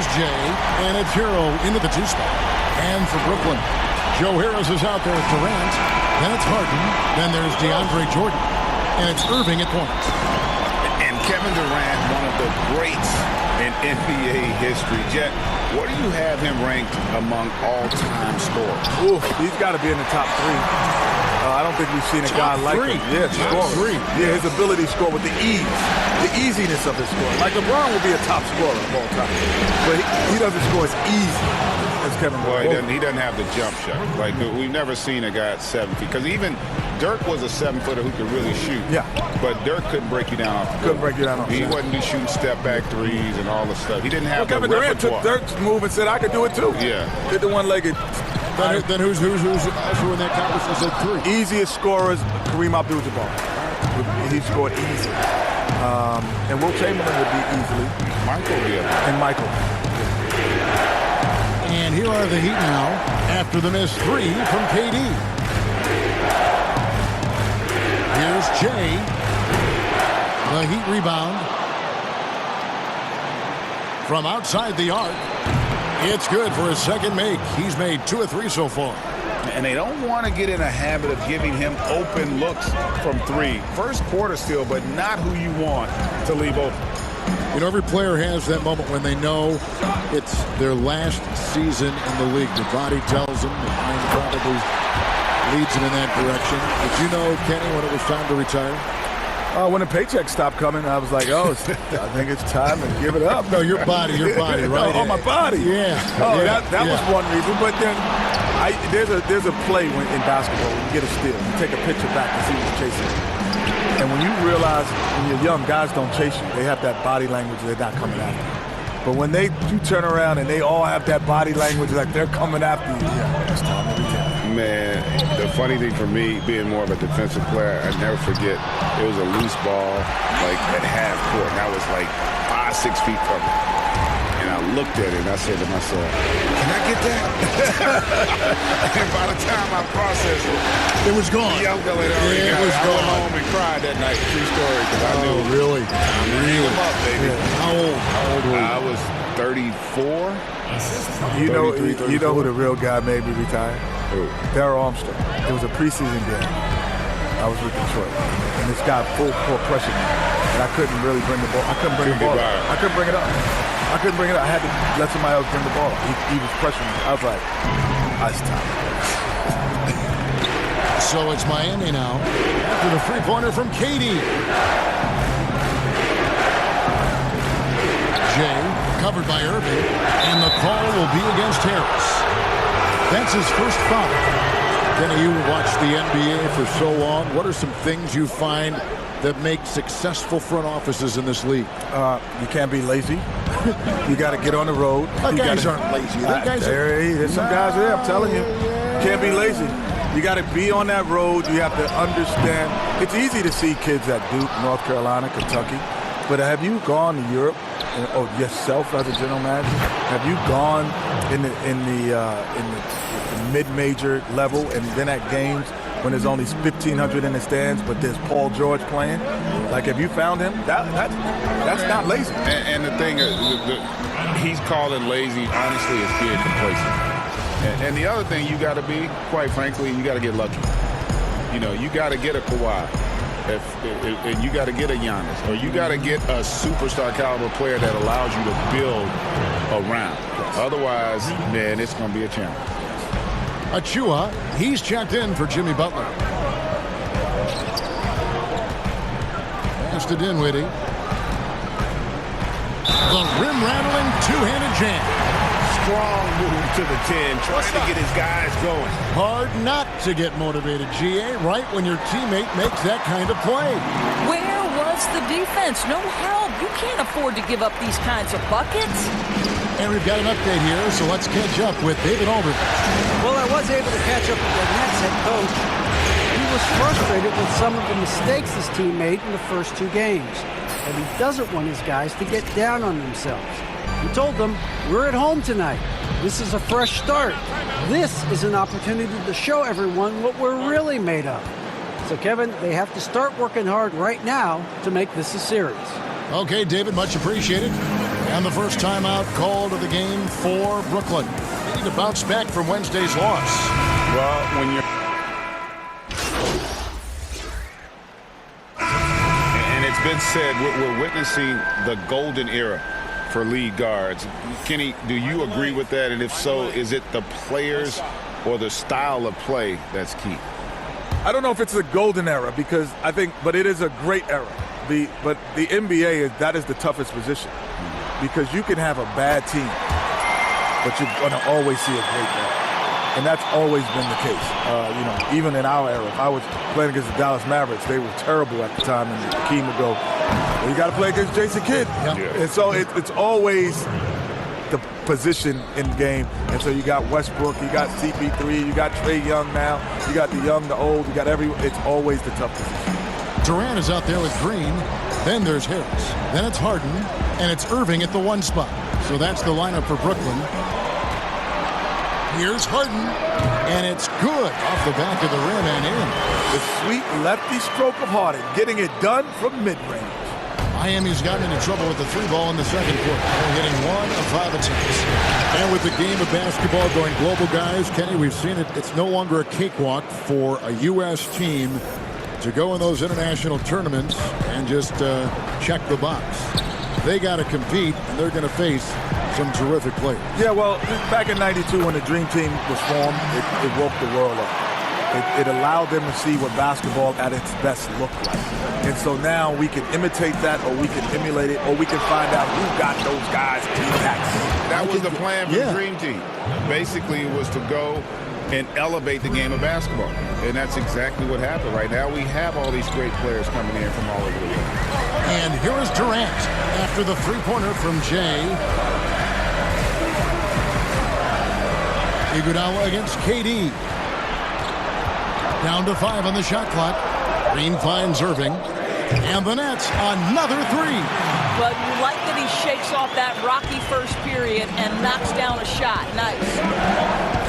Here's Jay, and it's Hero into the two spot. And for Brooklyn, Joe Harris is out there with Durant. Then it's Harden. Then there's DeAndre Jordan. And it's Irving at point. And Kevin Durant, one of the greats in NBA history. Jet, what do you have him ranked among all-time scorers? Ooh, he's got to be in the top three. I don't think we've seen a guy like him. Yeah, score. Yeah, his ability to score with the ease, the easiness of his scoring. Like LeBron would be a top scorer of all time, but he doesn't score as easy as Kevin Durant. Well, he doesn't have the jump shot. Like, we've never seen a guy at 7 feet. Because even Dirk was a 7-footer who could really shoot. Yeah. But Dirk couldn't break you down off the Couldn't break you down off the He wasn't shooting step-back threes and all the stuff. He didn't have Kevin Durant took Dirk's move and said, I could do it too. Yeah. Did the one-legged. Then who's also in that conference at 3? Easiest scorers, Kareem Abdul-Jabbar. He scored easy. And Will Chamberlain would be easily. Michael, yeah. And Michael. And here are the Heat now after the missed 3 from KD. Here's Jay. The Heat rebound. From outside the arc. It's good for his second make. He's made 2 of 3 so far. And they don't want to get in a habit of giving him open looks from 3. First quarter still, but not who you want to leave open. You know, every player has that moment when they know it's their last season in the league. The body tells them, the mind probably leads them in that direction. Did you know, Kenny, when it was time to retire? When the paycheck stopped coming, I was like, I think it's time to give it up. No, your body, right? Oh, my body. Yeah. Oh, yeah. that was one reason. But then there's a play in basketball when you get a steal. You take a picture back to see who's chasing you. And when you realize when you're young, guys don't chase you. They have that body language. They're not coming after you. But when you turn around and they all have that body language like they're coming after you, yeah, it's time to retire. Man, the funny thing for me, being more of a defensive player, I never forget, it was a loose ball, like at half court, and I was like 5-6 feet from it. And I looked at it and I said to myself, can I get that? And by the time I processed it was gone. Yeah, it was gone. I went home and cried that night. True story, because I knew. Really? Really? Him up, baby. Yeah. How old were you? I was 34. You know who the real guy made me retire? Who? Darryl Armstrong. It was a preseason game. I was with Detroit, and this guy full court pressured me, and I couldn't really bring the ball. I couldn't bring the ball. I couldn't bring it up. I had to let somebody else bring the ball. He was pressuring me. I was like, it's time. So it's Miami now after the three-pointer from KD. Jay covered by Irving, and the call will be against Harris. That's his first foul. Kenny, you watched the NBA for so long. What are some things you find that make successful front offices in this league? You can't be lazy. You got to get on the road. Guys aren't lazy. There's some guys there, I'm telling you. You can't be lazy. You got to be on that road. You have to understand. It's easy to see kids at Duke, North Carolina, Kentucky. But have you gone to Europe, or yourself as a general manager? Have you gone in the mid-major level and been at games when there's only 1,500 in the stands, but there's Paul George playing? Like, have you found him? That's not lazy. And the thing is, he's calling lazy, honestly, is being complacent. And the other thing you got to be, quite frankly, you got to get lucky. You know, you got to get a Kawhi. And you got to get a Giannis, or you got to get a superstar caliber player that allows you to build around. Otherwise, man, it's going to be a challenge. Achua, he's checked in for Jimmy Butler. Pass to Dinwiddie. The rim-rattling two-handed jam. Strong move to the 10, trying to get his guys going. Hard not to get motivated, GA, right when your teammate makes that kind of play. Where was the defense? No help. You can't afford to give up these kinds of buckets. And we've got an update here, so let's catch up with David Aldridge. Well, I was able to catch up with the Nets head coach. He was frustrated with some of the mistakes his team made in the first 2 games. And he doesn't want his guys to get down on themselves. He told them, we're at home tonight. This is a fresh start. This is an opportunity to show everyone what we're really made of. So, Kevin, they have to start working hard right now to make this a series. Okay, David, much appreciated. And the first timeout called of the game for Brooklyn. They need to bounce back from Wednesday's loss. Well, when you're... And it's been said, we're witnessing the golden era for lead guards. Kenny, do you agree with that? And if so, is it the players or the style of play that's key? I don't know if it's a golden era but it is a great era. But the NBA, that is the toughest position because you can have a bad team, but you're going to always see a great era. And that's always been the case. Even in our era, if I was playing against the Dallas Mavericks, they were terrible at the time, and Keem would go, well, you got to play against Jason Kidd. Yeah. And so it's always the position in the game. And so you got Westbrook, you got CP3, you got Trae Young now, you got the young, the old, you got it's always the tough position. Durant is out there with Green. Then there's Harris. Then it's Harden. And it's Irving at the 1 spot. So that's the lineup for Brooklyn. Here's Harden. And it's good off the back of the rim and in. The sweet lefty stroke of Harden, getting it done from mid-range. Miami's gotten into trouble with the 3 ball in the second quarter. They're hitting 1 of 5 attempts. And with the game of basketball going global, guys, Kenny, we've seen it. It's no longer a cakewalk for a U.S. team to go in those international tournaments and just check the box. They got to compete, and they're going to face some terrific players. Yeah, well, back in '92 when the Dream Team was formed, it woke the world up. It allowed them to see what basketball at its best looked like. And so now we can imitate that, or we can emulate it, or we can find out who got those guys intact. That was the plan for the Dream Team. Basically, it was to go and elevate the game of basketball. And that's exactly what happened. Right now, we have all these great players coming in from all over the world. And here is Durant after the 3-pointer from Jay. Iguodala against KD. Down to 5 on the shot clock. Green finds Irving. And the Nets, another 3. But you like that he shakes off that rocky first period and knocks down a shot. Nice.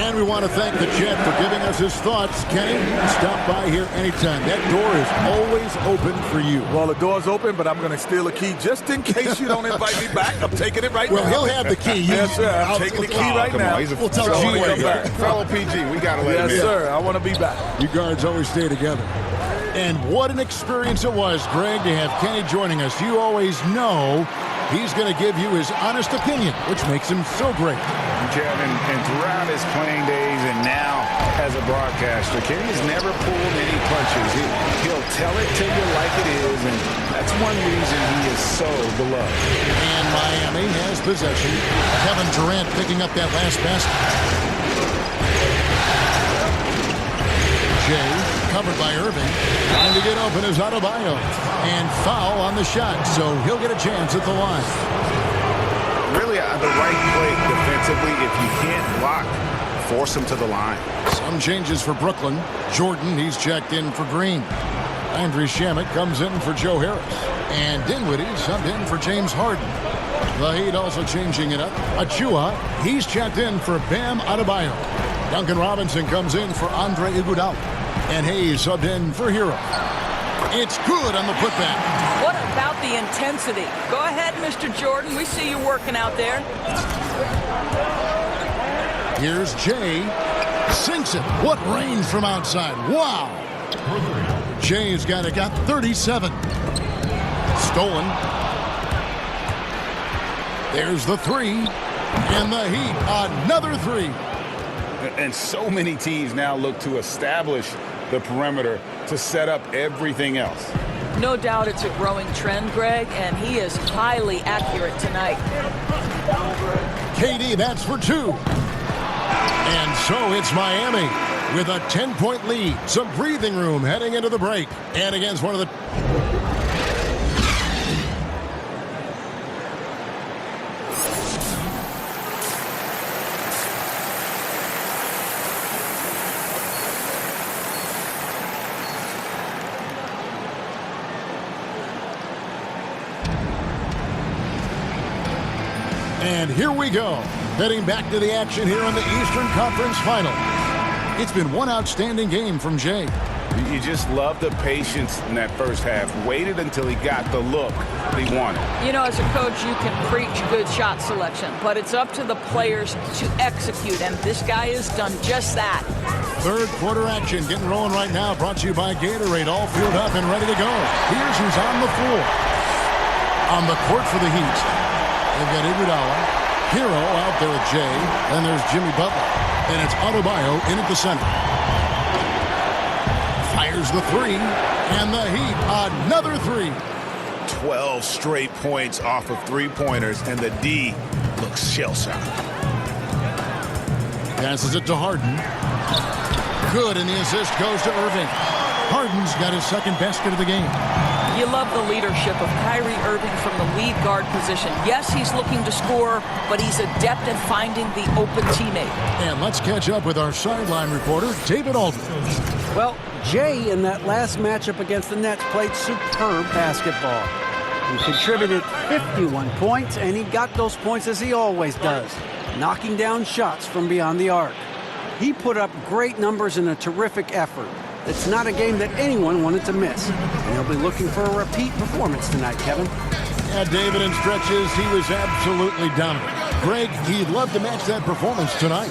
And we want to thank the Jet for giving us his thoughts. Kenny, stop by here anytime. That door is always open for you. Well, the door's open, but I'm going to steal a key just in case you don't invite me back. I'm taking it right now. Well, he'll have the key. Yes, sir. I'm taking the key right now. We'll tell G when back. Fellow PG, we got to let him in. Yes, sir. I want to be back. You guards always stay together. And what an experience it was, Greg, to have Kenny joining us. You always know he's going to give you his honest opinion, which makes him so great. Kevin, and throughout his playing days and now as a broadcaster, Kenny's never pulled any punches. He'll tell it to you like it is, and that's one reason he is so beloved. And Miami has possession. Kevin Durant picking up that last basket. Jay, covered by Irving. Trying to get open is Adebayo. And foul on the shot, so he'll get a chance at the line. Really the right play defensively. If you can't block, force him to the line. Some changes for Brooklyn. Jordan, he's checked in for Green. Andrew Shamet comes in for Joe Harris. And Dinwiddie subbed in for James Harden. The Heat also changing it up. Achua, he's checked in for Bam Adebayo. Duncan Robinson comes in for Andre Iguodala. And Hayes subbed in for Hero. It's good on the putback. What about the intensity? Go ahead, Mr. Jordan. We see you working out there. Here's Jay. Sinks it. What range from outside. Wow. Jay's got 37. Stolen. There's the 3. And the Heat, another 3. And so many teams now look to establish the perimeter to set up everything else. No doubt it's a growing trend, Greg, and he is highly accurate tonight. KD, that's for 2. And so it's Miami with a 10-point lead. Some breathing room heading into the break. And against one of the... And here we go, heading back to the action here in the Eastern Conference Final. It's been one outstanding game from Jay. You just love the patience in that first half. Waited until he got the look that he wanted. You know, as a coach, you can preach good shot selection, but it's up to the players to execute, and this guy has done just that. Third quarter action getting rolling right now. Brought to you by Gatorade. All fueled up and ready to go. Here's who's on the floor. On the court for the Heat, they've got Iguodala, Hero out there with Jay, and there's Jimmy Butler. And it's Adebayo in at the center. Fires the three, and the Heat, another three. 12 straight points off of three-pointers, and the D looks shell-shocked. Passes it to Harden. Good, and the assist goes to Irving. Harden's got his second basket of the game. You love the leadership of Kyrie Irving from the lead guard position. Yes, he's looking to score, but he's adept at finding the open teammate. And let's catch up with our sideline reporter, David Aldridge. Well, Jay in that last matchup against the Nets played superb basketball. He contributed 51 points, and he got those points as he always does, knocking down shots from beyond the arc. He put up great numbers in a terrific effort. It's not a game that anyone wanted to miss, and he'll be looking for a repeat performance tonight, Kevin. Yeah, David, in stretches, he was absolutely dominant. Greg, he'd love to match that performance tonight.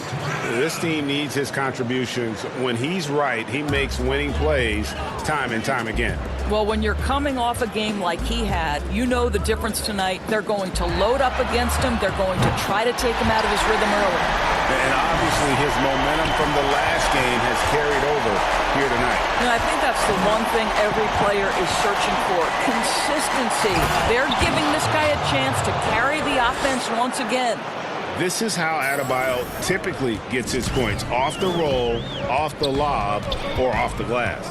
This team needs his contributions. When he's right, he makes winning plays time and time again. Well, when you're coming off a game like he had, you know the difference tonight. They're going to load up against him. They're going to try to take him out of his rhythm early. And obviously his momentum from the last game has carried over here tonight. You know, I think that's the one thing every player is searching for. Consistency. They're giving this guy a chance to carry the offense once again. This is how Adebayo typically gets his points. Off the roll, off the lob, or off the glass.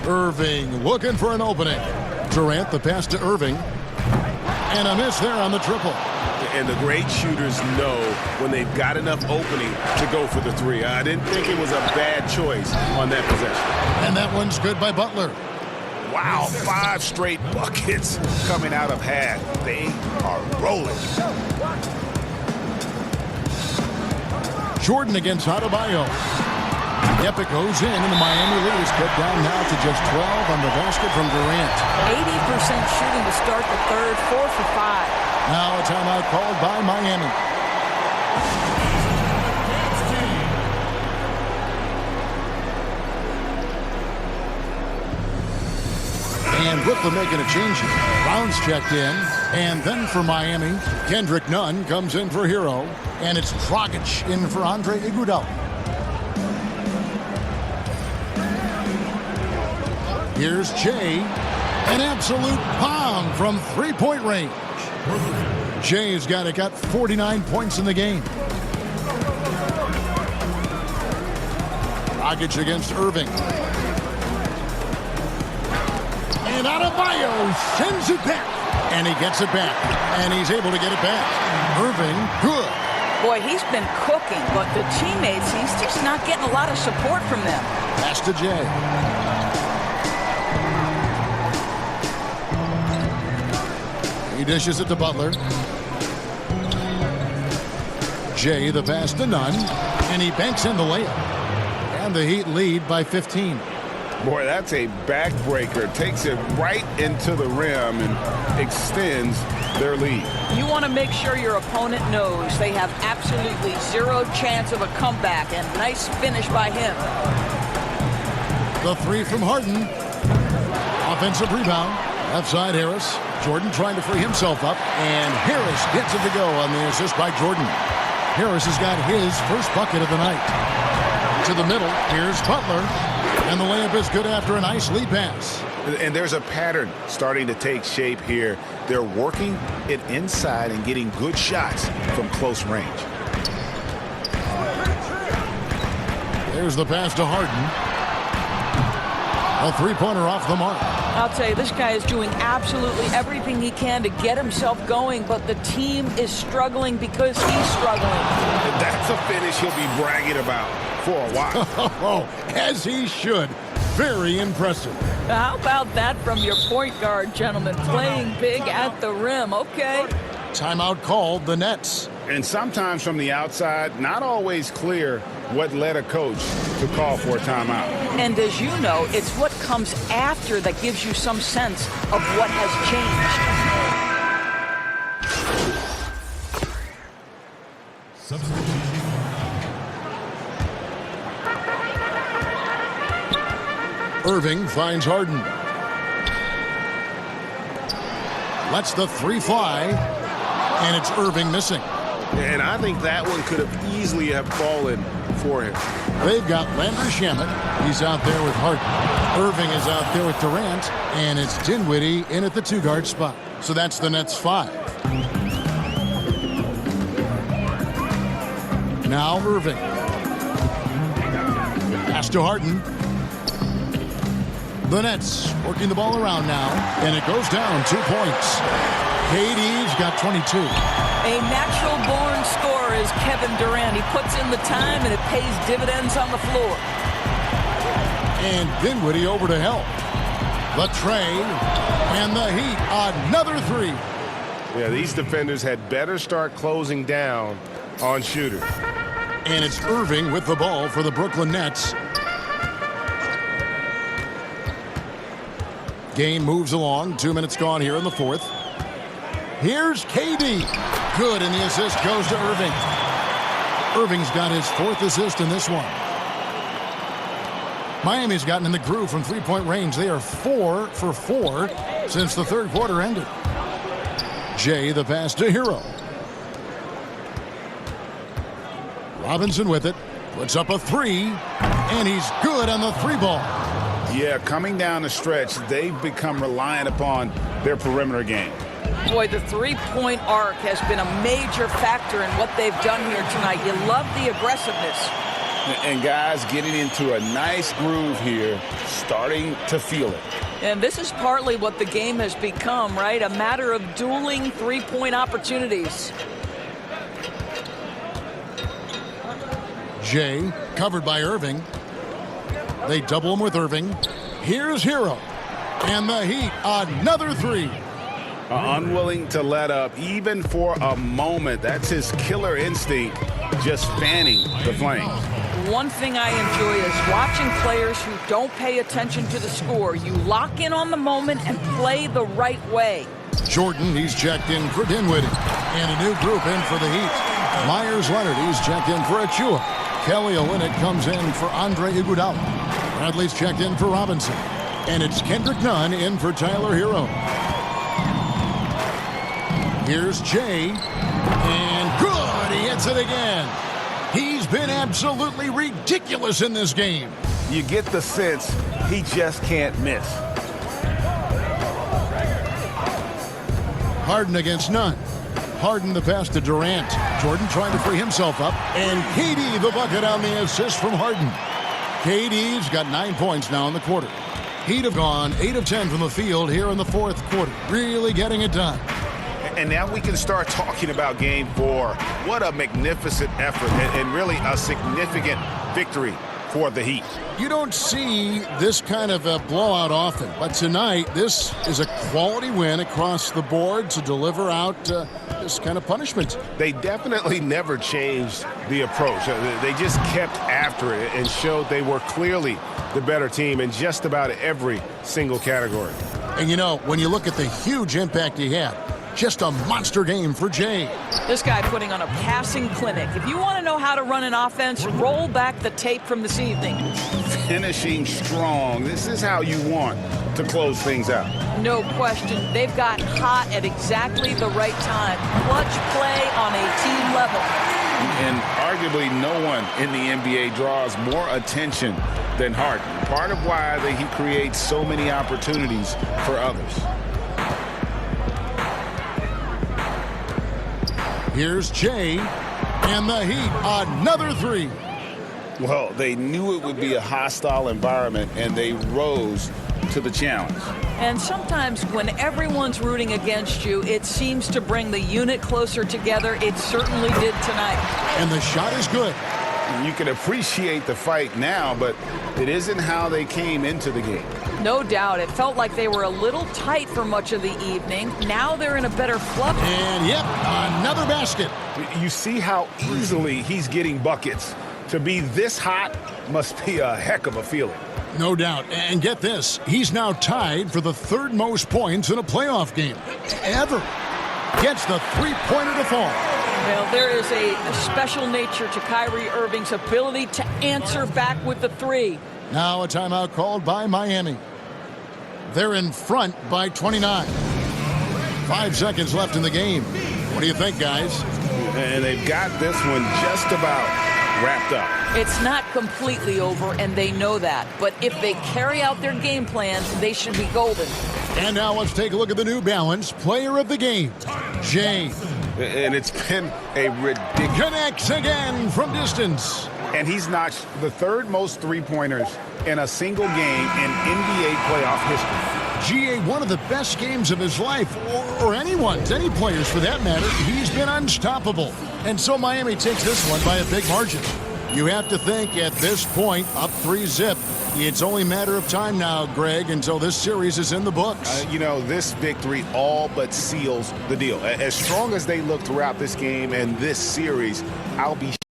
Irving looking for an opening. Durant the pass to Irving. And a miss there on the triple. And the great shooters know when they've got enough opening to go for the three. I didn't think it was a bad choice on that possession. And that one's good by Butler. Wow, 5 straight buckets coming out of half. They are rolling. Jordan against Adebayo. Epic goes in, and the Miami lead is cut down now to just 12 on the basket from Durant. 80% shooting to start the third, 4 for 5. Now a timeout called by Miami. And Brooklyn making a change here. Brown's checked in. And then for Miami, Kendrick Nunn comes in for Hero. And it's Dragic in for Andre Iguodala. Here's Jay. An absolute bomb from three-point range. Jay's got 49 points in the game. Dragic against Irving. And Adebayo sends it back. And he gets it back. And he's able to get it back. Irving, good. Boy, he's been cooking, but the teammates, he's just not getting a lot of support from them. Pass to Jay. He dishes it to Butler. Jay the pass to Nunn. And he banks in the layup. And the Heat lead by 15. Boy, that's a backbreaker. Takes it right into the rim and extends their lead. You want to make sure your opponent knows they have absolutely zero chance of a comeback. And nice finish by him. The three from Harden. Offensive rebound. Left side Harris. Jordan trying to free himself up. And Harris gets it to go on the assist by Jordan. Harris has got his first bucket of the night. To the middle. Here's Butler. And the layup is good after a nice lead pass. And there's a pattern starting to take shape here. They're working it inside and getting good shots from close range. There's the pass to Harden. A three-pointer off the mark. I'll tell you, this guy is doing absolutely everything he can to get himself going, but the team is struggling because he's struggling. That's a finish he'll be bragging about for a while. Oh, as he should. Very impressive. How about that from your point guard, gentlemen? Playing big at the rim. Okay. Timeout called the Nets. And sometimes from the outside, not always clear what led a coach to call for a timeout. And as you know, it's what comes after that gives you some sense of what has changed. Irving finds Harden. Lets the three fly, and it's Irving missing. And I think that one could have easily have fallen for him. They've got Landry Shamet. He's out there with Harden. Irving is out there with Durant, and it's Dinwiddie in at the two-guard spot. So that's the Nets 5. Now Irving. Pass to Harden. The Nets working the ball around now, and it goes down 2 points. KD's got 22. A natural-born scorer is Kevin Durant. He puts in the time, and it pays dividends on the floor. And Dinwiddie over to help. The tray, and the Heat, another three. Yeah, these defenders had better start closing down on shooters. And it's Irving with the ball for the Brooklyn Nets. Game moves along. 2 minutes gone here in the fourth. Here's KD. Good, and the assist goes to Irving. Irving's got his fourth assist in this one. Miami's gotten in the groove from three-point range. They are 4 for 4 since the third quarter ended. Jay, the pass to Hero. Robinson with it. Puts up a three, and he's good on the three ball. Yeah, coming down the stretch, they've become reliant upon their perimeter game. Boy, the three-point arc has been a major factor in what they've done here tonight. You love the aggressiveness. And guys getting into a nice groove here, starting to feel it. And this is partly what the game has become, right? A matter of dueling three-point opportunities. Jay, covered by Irving. They double him with Irving. Here's Hero. And the Heat, another three. Unwilling to let up, even for a moment. That's his killer instinct, just fanning the flames. One thing I enjoy is watching players who don't pay attention to the score. You lock in on the moment and play the right way. Jordan, he's checked in for Dinwiddie. And a new group in for the Heat. Myers-Leonard, he's checked in for Achua. Kelly Olynyk comes in for Andre Iguodala. Bradley's checked in for Robinson. And it's Kendrick Nunn in for Tyler Hero. Here's Jay. And good! He hits it again. He's been absolutely ridiculous in this game. You get the sense he just can't miss. Harden against Nunn. Harden the pass to Durant. Jordan trying to free himself up. And KD the bucket on the assist from Harden. KD's got 9 points now in the quarter. Heat have gone 8 of 10 from the field here in the fourth quarter. Really getting it done. And now we can start talking about game 4. What a magnificent effort and really a significant victory for the Heat. You don't see this kind of a blowout often, but tonight this is a quality win across the board to deliver out this kind of punishment. They definitely never changed the approach. They just kept after it and showed they were clearly the better team in just about every single category. And you know, when you look at the huge impact he had, just a monster game for Jay. This guy putting on a passing clinic. If you want to know how to run an offense, roll back the tape from this evening. Finishing strong. This is how you want to close things out. No question. They've got hot at exactly the right time. Clutch play on a team level. And arguably no one in the NBA draws more attention than Harden. Part of why he creates so many opportunities for others. Here's Jay, and the Heat, another three. Well, they knew it would be a hostile environment, and they rose to the challenge. And sometimes when everyone's rooting against you, it seems to bring the unit closer together. It certainly did tonight. And the shot is good. You can appreciate the fight now, but it isn't how they came into the game. No doubt. It felt like they were a little tight for much of the evening. Now they're in a better flow. And, yep, another basket. You see how easily he's getting buckets. To be this hot must be a heck of a feeling. No doubt. And get this, he's now tied for the third most points in a playoff game ever. Gets the three-pointer to fall. Well, there is a special nature to Kyrie Irving's ability to answer back with the three. Now a timeout called by Miami. They're in front by 29. 5 seconds left in the game. What do you think, guys? And they've got this one just about wrapped up. It's not completely over, and they know that. But if they carry out their game plan, they should be golden. And now let's take a look at the New Balance Player of the Game, Jay. And it's been a ridiculous. Connects again from distance. And he's notched the third most three-pointers in a single game in NBA playoff history. GA, one of the best games of his life, or anyone's, any players for that matter. He's been unstoppable. And so Miami takes this one by a big margin. You have to think at this point, up 3-zip, it's only a matter of time now, Greg, until this series is in the books. You know, this victory all but seals the deal. As strong as they look throughout this game and this series, I'll be